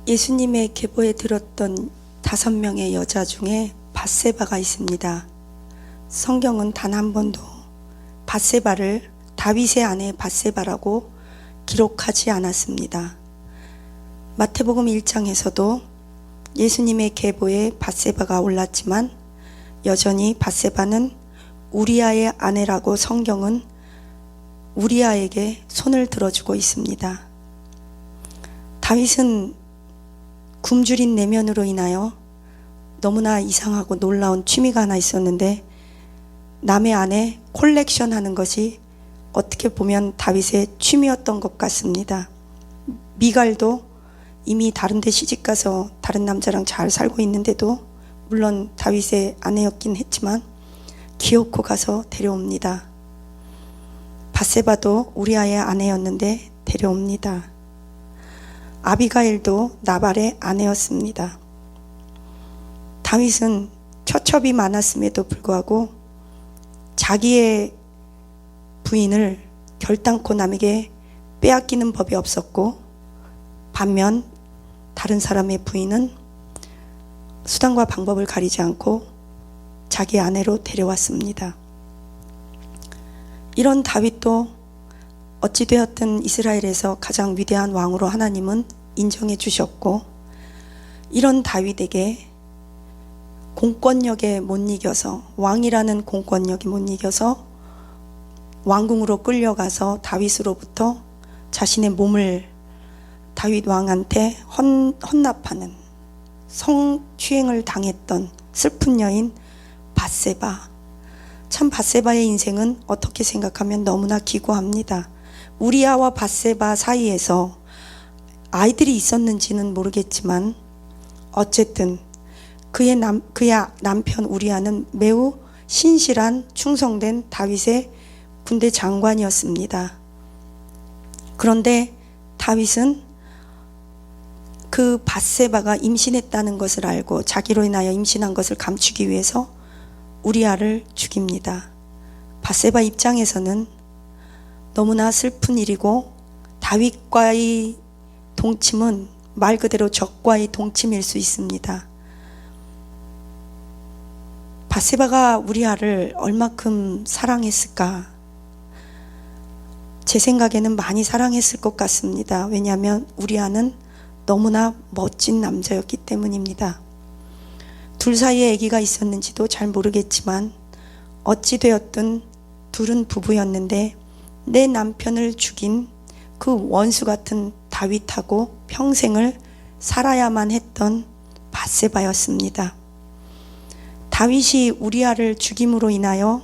예수님의 계보에 들었던 5명의 여자 중에 밧세바가 있습니다. 성경은 단 한 번도 밧세바를 다윗의 아내 밧세바라고 기록하지 않았습니다. 마태복음 1장에서도 예수님의 계보에 밧세바가 올랐지만 여전히 밧세바는 우리아의 아내라고 성경은 우리아에게 손을 들어주고 있습니다. 다윗은 굶주린 내면으로 인하여 너무나 이상하고 놀라운 취미가 하나 있었는데, 남의 아내 콜렉션 하는 것이 어떻게 보면 다윗의 취미였던 것 같습니다. 미갈도 이미 다른 데 시집가서 다른 남자랑 잘 살고 있는데도, 물론 다윗의 아내였긴 했지만 기어코 가서 데려옵니다. 밧세바도 우리아의 아내였는데 데려옵니다. 아비가일도 나발의 아내였습니다. 다윗은 처첩이 많았음에도 불구하고 자기의 부인을 결단코 남에게 빼앗기는 법이 없었고, 반면 다른 사람의 부인은 수단과 방법을 가리지 않고 자기 아내로 데려왔습니다. 이런 다윗도 어찌되었든 이스라엘에서 가장 위대한 왕으로 하나님은 인정해 주셨고, 이런 다윗에게 공권력에 못 이겨서, 왕이라는 공권력이 못 이겨서 왕궁으로 끌려가서 다윗으로부터 자신의 몸을 다윗 왕한테 헌납하는 성추행을 당했던 슬픈 여인 밧세바. 참 밧세바의 인생은 어떻게 생각하면 너무나 기구합니다. 우리아와 밧세바 사이에서 아이들이 있었는지는 모르겠지만 어쨌든 그의 남편 우리아는 매우 신실한 충성된 다윗의 군대 장관이었습니다. 그런데 다윗은 그 밧세바가 임신했다는 것을 알고 자기로 인하여 임신한 것을 감추기 위해서 우리아를 죽입니다. 밧세바 입장에서는 너무나 슬픈 일이고, 다윗과의 동침은 말 그대로 적과의 동침일 수 있습니다. 밧세바가 우리아를 얼마큼 사랑했을까? 제 생각에는 많이 사랑했을 것 같습니다. 왜냐하면 우리아는 너무나 멋진 남자였기 때문입니다. 둘 사이에 아기가 있었는지도 잘 모르겠지만 어찌되었든 둘은 부부였는데, 내 남편을 죽인 그 원수 같은 다윗하고 평생을 살아야만 했던 밧세바였습니다. 다윗이 우리아를 죽임으로 인하여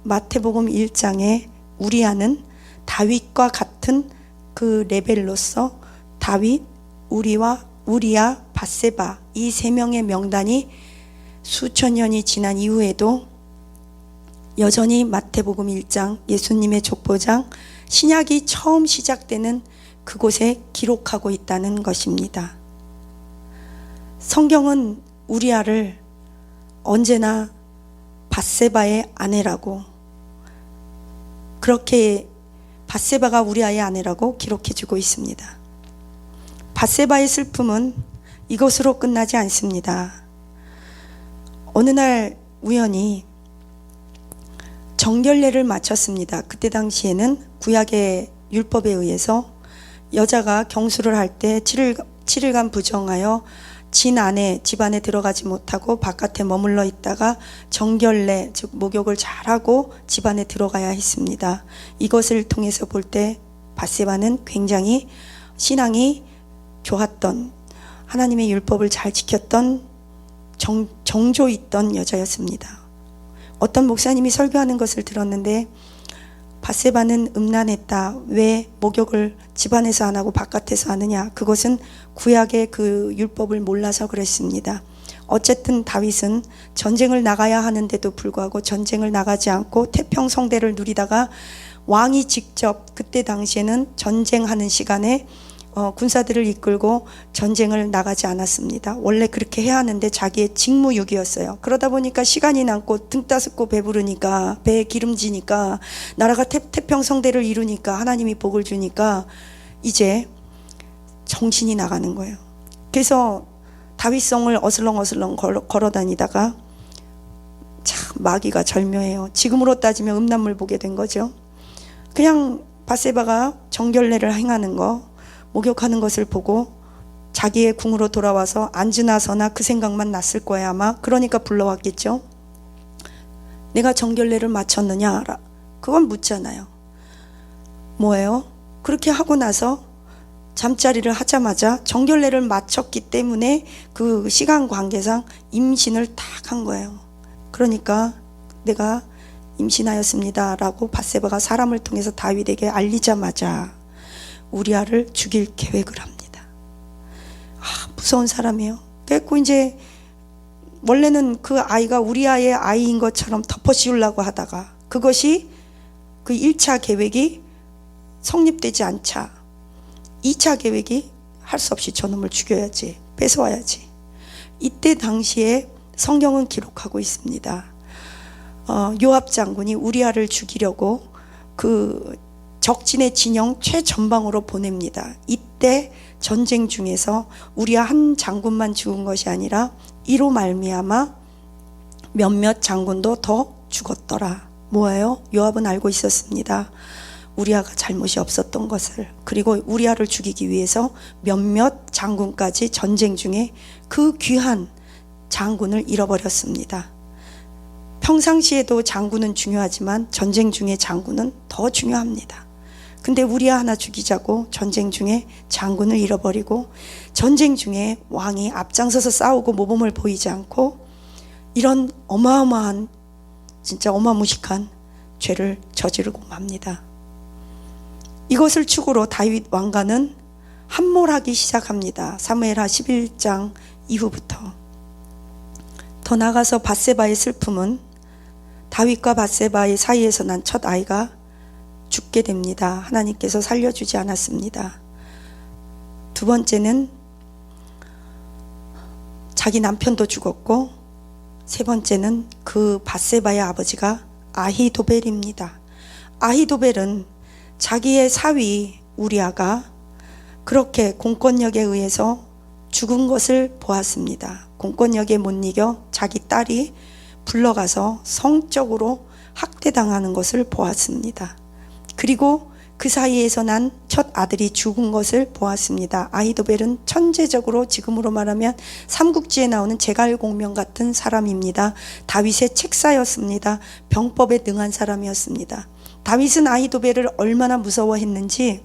마태복음 1장에 우리아는 다윗과 같은 그 레벨로서 다윗, 우리아, 밧세바 이 3명의 명단이 수천 년이 지난 이후에도 여전히 마태복음 1장, 예수님의 족보장, 신약이 처음 시작되는 그곳에 기록하고 있다는 것입니다. 성경은 우리아를 언제나 밧세바의 아내라고, 그렇게 밧세바가 우리아의 아내라고 기록해주고 있습니다. 밧세바의 슬픔은 이것으로 끝나지 않습니다. 어느 날 우연히 정결례를 마쳤습니다. 그때 당시에는 구약의 율법에 의해서 여자가 경수를 할 때 7일간 부정하여 진 안에, 집 안에 들어가지 못하고 바깥에 머물러 있다가 정결례, 즉 목욕을 잘하고 집 안에 들어가야 했습니다. 이것을 통해서 볼 때 밧세바는 굉장히 신앙이 좋았던, 하나님의 율법을 잘 지켰던 정조 있던 여자였습니다. 어떤 목사님이 설교하는 것을 들었는데, 밧세바는 음란했다. 왜 목욕을 집안에서 안 하고 바깥에서 하느냐? 그것은 구약의 그 율법을 몰라서 그랬습니다. 어쨌든 다윗은 전쟁을 나가야 하는데도 불구하고 전쟁을 나가지 않고 태평성대를 누리다가 왕이 직접, 그때 당시에는 전쟁하는 시간에 군사들을 이끌고 전쟁을 나가지 않았습니다. 원래 그렇게 해야 하는데 자기의 직무유기였어요. 그러다 보니까 시간이 남고 등 따숩고 배부르니까, 배에 기름지니까, 나라가 태평성대를 이루니까, 하나님이 복을 주니까 이제 정신이 나가는 거예요. 그래서 다윗성을 어슬렁어슬렁 걸어 다니다가 참 마귀가 절묘해요. 지금으로 따지면 음란물 보게 된 거죠. 그냥 밧세바가 정결례를 행하는 거, 목욕하는 것을 보고 자기의 궁으로 돌아와서 앉으나 서나 그 생각만 났을 거예요 아마. 그러니까 불러왔겠죠. 내가 정결례를 마쳤느냐? 그건 묻잖아요. 뭐예요? 그렇게 하고 나서 잠자리를 하자마자 정결례를 마쳤기 때문에 그 시간 관계상 임신을 딱 한 거예요. 그러니까 내가 임신하였습니다 라고 밧세바가 사람을 통해서 다윗에게 알리자마자 우리아를 죽일 계획을 합니다. 무서운 사람이에요. 그래서 이제 원래는 그 아이가 우리아의 아이인 것처럼 덮어씌우려고 하다가 그것이 그 1차 계획이 성립되지 않자 2차 계획이 할 수 없이 저놈을 죽여야지, 뺏어와야지. 이때 당시에 성경은 기록하고 있습니다. 요압 장군이 우리아를 죽이려고 그 적진의 진영 최전방으로 보냅니다. 이때 전쟁 중에서 우리아 한 장군만 죽은 것이 아니라 이로 말미암아 몇몇 장군도 더 죽었더라. 뭐예요? 요압은 알고 있었습니다. 우리아가 잘못이 없었던 것을. 그리고 우리아를 죽이기 위해서 몇몇 장군까지 전쟁 중에 그 귀한 장군을 잃어버렸습니다. 평상시에도 장군은 중요하지만 전쟁 중에 장군은 더 중요합니다. 근데 우리아 하나 죽이자고 전쟁 중에 장군을 잃어버리고 전쟁 중에 왕이 앞장서서 싸우고 모범을 보이지 않고 이런 어마어마한 진짜 어마무식한 죄를 저지르고 맙니다. 이것을 축으로 다윗 왕가는 함몰하기 시작합니다. 사무엘하 11장 이후부터. 더 나아가서 밧세바의 슬픔은 다윗과 밧세바의 사이에서 난 첫 아이가 죽게 됩니다. 하나님께서 살려주지 않았습니다. 두 번째는 자기 남편도 죽었고 세 번째는 그 밧세바의 아버지가 아히도벨입니다. 아히도벨은 자기의 사위 우리아가 그렇게 공권력에 의해서 죽은 것을 보았습니다. 공권력에 못 이겨 자기 딸이 불러가서 성적으로 학대당하는 것을 보았습니다. 그리고 그 사이에서 난 첫 아들이 죽은 것을 보았습니다. 아히도벨은 천재적으로 지금으로 말하면 삼국지에 나오는 제갈공명 같은 사람입니다. 다윗의 책사였습니다. 병법에 능한 사람이었습니다. 다윗은 아히도벨을 얼마나 무서워했는지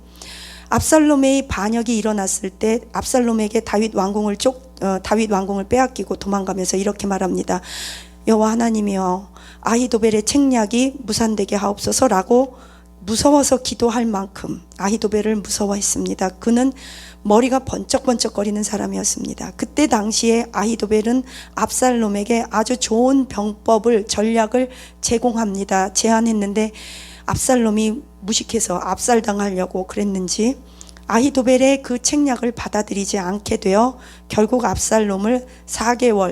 압살롬의 반역이 일어났을 때 압살롬에게 다윗 왕궁을 빼앗기고 도망가면서 이렇게 말합니다. 여호와 하나님이여 아히도벨의 책략이 무산되게 하옵소서라고 무서워서 기도할 만큼 아히도벨을 무서워했습니다. 그는 머리가 번쩍번쩍거리는 사람이었습니다. 그때 당시에 아히도벨은 압살롬에게 아주 좋은 병법을 전략을 제공합니다. 제안했는데 압살롬이 무식해서 압살당하려고 그랬는지 아히도벨의 그 책략을 받아들이지 않게 되어 결국 압살롬을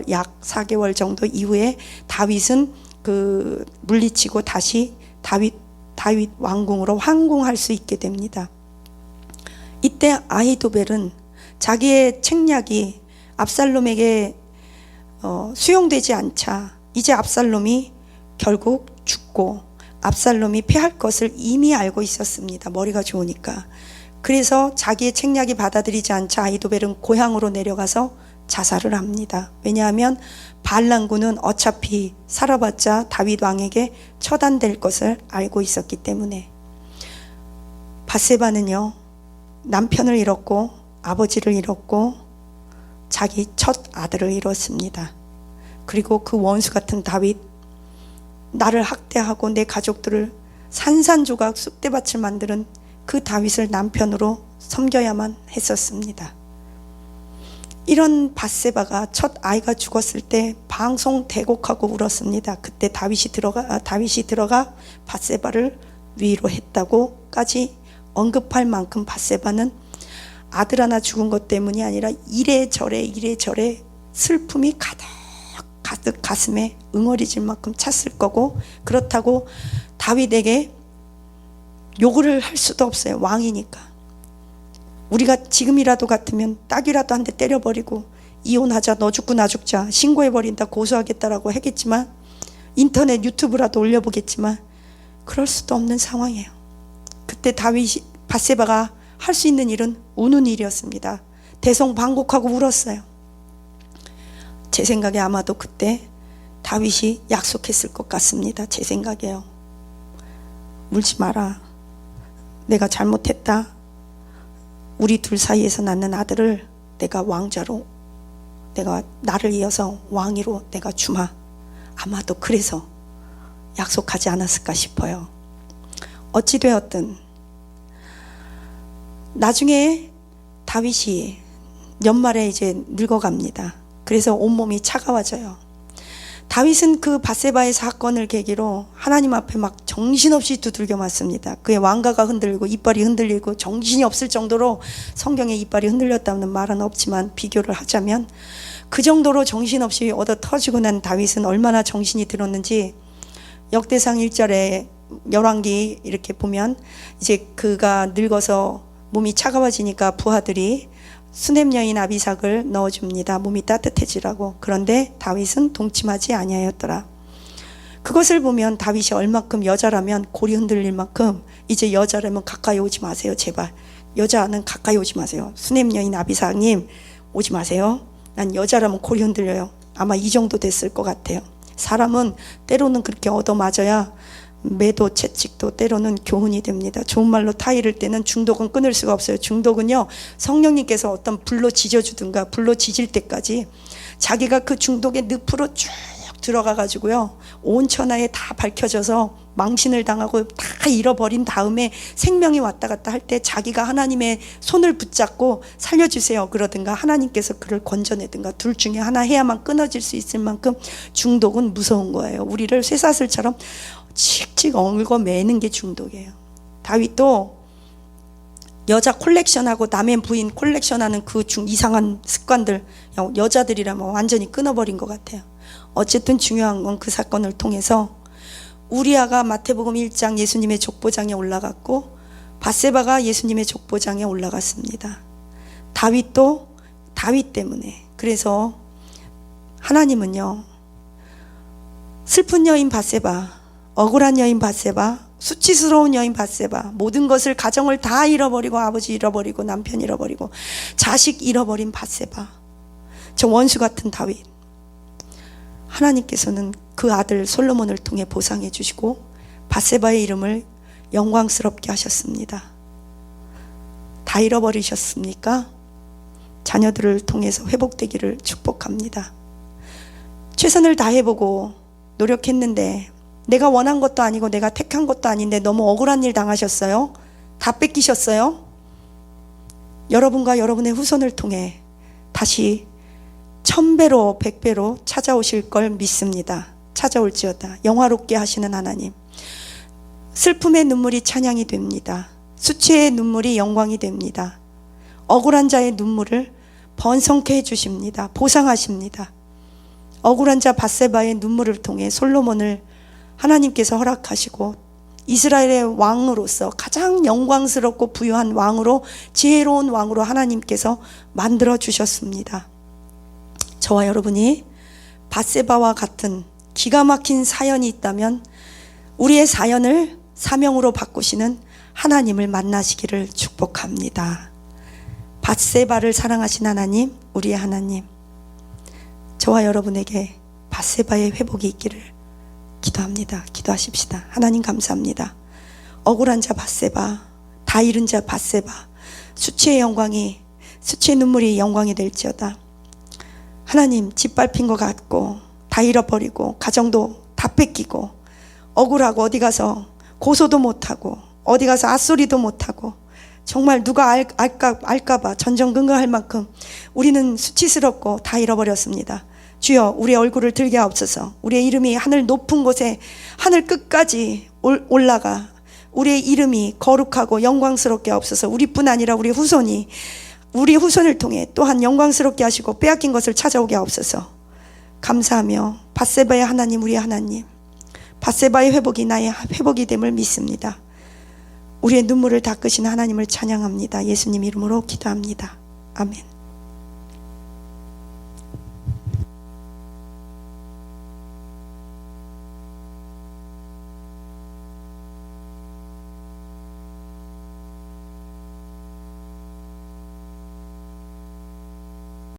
약 4개월 정도 이후에 다윗은 물리치고 다시 다윗 왕궁으로 환궁할 수 있게 됩니다. 이때 아히도벨은 자기의 책략이 압살롬에게 수용되지 않자 이제 압살롬이 결국 죽고 압살롬이 패할 것을 이미 알고 있었습니다. 머리가 좋으니까. 그래서 자기의 책략이 받아들이지 않자 아히도벨은 고향으로 내려가서 자살을 합니다. 왜냐하면 반란군은 어차피 살아봤자 다윗 왕에게 처단될 것을 알고 있었기 때문에. 밧세바는요, 남편을 잃었고 아버지를 잃었고 자기 첫 아들을 잃었습니다. 그리고 그 원수 같은 다윗, 나를 학대하고 내 가족들을 산산조각 쑥대밭을 만드는 그 다윗을 남편으로 섬겨야만 했었습니다. 이런 밧세바가 첫 아이가 죽었을 때 방송대곡하고 울었습니다. 그때 다윗이 들어가 밧세바를 위로했다고까지 언급할 만큼 밧세바는 아들 하나 죽은 것 때문이 아니라 이래저래 슬픔이 가득 가슴에 응어리질 만큼 찼을 거고, 그렇다고 다윗에게 욕을 할 수도 없어요. 왕이니까. 우리가 지금이라도 같으면 딱이라도 한 대 때려버리고 이혼하자, 너 죽고 나 죽자, 신고해버린다, 고소하겠다라고 하겠지만, 인터넷 유튜브라도 올려보겠지만 그럴 수도 없는 상황이에요. 그때 다윗이, 밧세바가 할 수 있는 일은 우는 일이었습니다. 대성방곡하고 울었어요. 제 생각에 아마도 그때 다윗이 약속했을 것 같습니다. 제 생각에요. 울지 마라. 내가 잘못했다. 우리 둘 사이에서 낳는 아들을 내가 왕자로, 내가 나를 이어서 왕위로 내가 주마. 아마도 그래서 약속하지 않았을까 싶어요. 어찌되었든 나중에 다윗이 연말에 이제 늙어갑니다. 그래서 온몸이 차가워져요. 다윗은 그 밧세바의 사건을 계기로 하나님 앞에 막 정신없이 두들겨 맞습니다. 그의 왕가가 흔들리고 이빨이 흔들리고 정신이 없을 정도로, 성경에 이빨이 흔들렸다는 말은 없지만 비교를 하자면 그 정도로 정신없이 얻어 터지고 난 다윗은 얼마나 정신이 들었는지, 역대상 1절에 열왕기 이렇게 보면 이제 그가 늙어서 몸이 차가워지니까 부하들이 수넴 여인 아비삭을 넣어줍니다. 몸이 따뜻해지라고. 그런데 다윗은 동침하지 아니하였더라. 그것을 보면 다윗이 얼마큼 여자라면, 골이 흔들릴 만큼 이제 여자라면 가까이 오지 마세요. 제발. 여자는 가까이 오지 마세요. 수넴 여인 아비삭님 오지 마세요. 난 여자라면 골이 흔들려요. 아마 이 정도 됐을 것 같아요. 사람은 때로는 그렇게 얻어맞아야 매도 채찍도 때로는 교훈이 됩니다. 좋은 말로 타이를 때는 중독은 끊을 수가 없어요. 중독은요, 성령님께서 어떤 불로 지져주든가 불로 지질 때까지 자기가 그 중독의 늪으로 쭉 들어가 가지고요, 온 천하에 다 밝혀져서 망신을 당하고 다 잃어버린 다음에 생명이 왔다 갔다 할 때 자기가 하나님의 손을 붙잡고 살려주세요 그러든가 하나님께서 그를 건져내든가 둘 중에 하나 해야만 끊어질 수 있을 만큼 중독은 무서운 거예요. 우리를 쇠사슬처럼 칙칙 얽어매는 게 중독이에요. 다윗도 여자 콜렉션하고 남의 부인 콜렉션하는 그 이상한 습관들, 여자들이라면 완전히 끊어버린 것 같아요. 어쨌든 중요한 건 그 사건을 통해서 우리아가 마태복음 1장 예수님의 족보장에 올라갔고, 밧세바가 예수님의 족보장에 올라갔습니다. 다윗도 다윗 때문에. 그래서 하나님은요, 슬픈 여인 밧세바, 억울한 여인 밧세바, 수치스러운 여인 밧세바, 모든 것을, 가정을 다 잃어버리고 아버지 잃어버리고 남편 잃어버리고 자식 잃어버린 밧세바, 저 원수 같은 다윗, 하나님께서는 그 아들 솔로몬을 통해 보상해 주시고 밧세바의 이름을 영광스럽게 하셨습니다. 다 잃어버리셨습니까? 자녀들을 통해서 회복되기를 축복합니다. 최선을 다해보고 노력했는데, 내가 원한 것도 아니고 내가 택한 것도 아닌데 너무 억울한 일 당하셨어요? 다 뺏기셨어요? 여러분과 여러분의 후손을 통해 다시 1000배로 100배로 찾아오실 걸 믿습니다. 찾아올지어다. 영화롭게 하시는 하나님, 슬픔의 눈물이 찬양이 됩니다. 수치의 눈물이 영광이 됩니다. 억울한 자의 눈물을 번성케 해주십니다. 보상하십니다. 억울한 자 밧세바의 눈물을 통해 솔로몬을 하나님께서 허락하시고 이스라엘의 왕으로서 가장 영광스럽고 부유한 왕으로, 지혜로운 왕으로 하나님께서 만들어 주셨습니다. 저와 여러분이 밧세바와 같은 기가 막힌 사연이 있다면 우리의 사연을 사명으로 바꾸시는 하나님을 만나시기를 축복합니다. 밧세바를 사랑하신 하나님, 우리의 하나님, 저와 여러분에게 밧세바의 회복이 있기를 기도합니다. 기도하십시다. 하나님 감사합니다. 억울한 자 밧세바, 다 잃은 자 밧세바, 수치의 영광이, 수치의 눈물이 영광이 될지어다. 하나님, 짓밟힌 것 같고 다 잃어버리고 가정도 다 뺏기고 억울하고 어디 가서 고소도 못하고 어디 가서 앗소리도 못하고 정말 누가 알까봐 전전긍긍할 만큼 우리는 수치스럽고 다 잃어버렸습니다. 주여, 우리의 얼굴을 들게 하옵소서. 우리의 이름이 하늘 높은 곳에, 하늘 끝까지 올라가 우리의 이름이 거룩하고 영광스럽게 하옵소서. 우리뿐 아니라 우리 후손을 통해 또한 영광스럽게 하시고 빼앗긴 것을 찾아오게 하옵소서. 감사하며 밧세바의 하나님, 우리의 하나님, 밧세바의 회복이 나의 회복이 됨을 믿습니다. 우리의 눈물을 닦으신 하나님을 찬양합니다. 예수님 이름으로 기도합니다. 아멘.